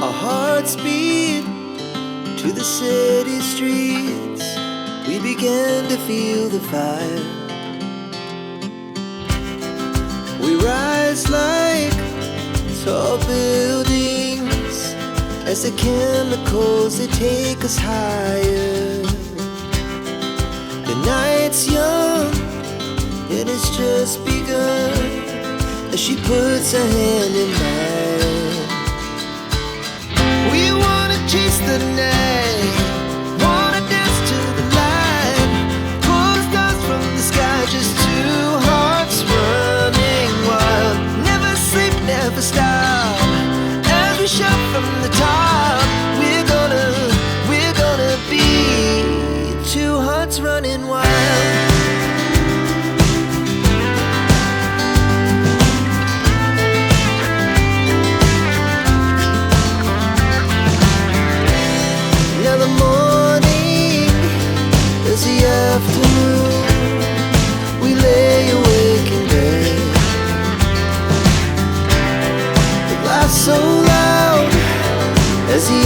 Our hearts beat to the city streets. We began to feel the fire. We rise like tall buildings as the chemicals, they take us higher. The night's young, it has just begun, as she puts her hand in mine. We wanna chase the night, wanna dance to the light, pull the stars from the sky, just two hearts running wild. Never sleep, never stop, as we shout from the top. We're gonna be two hearts running wild. Now the morning is the afternoon. We lay awake in bed. The laughs so loud as the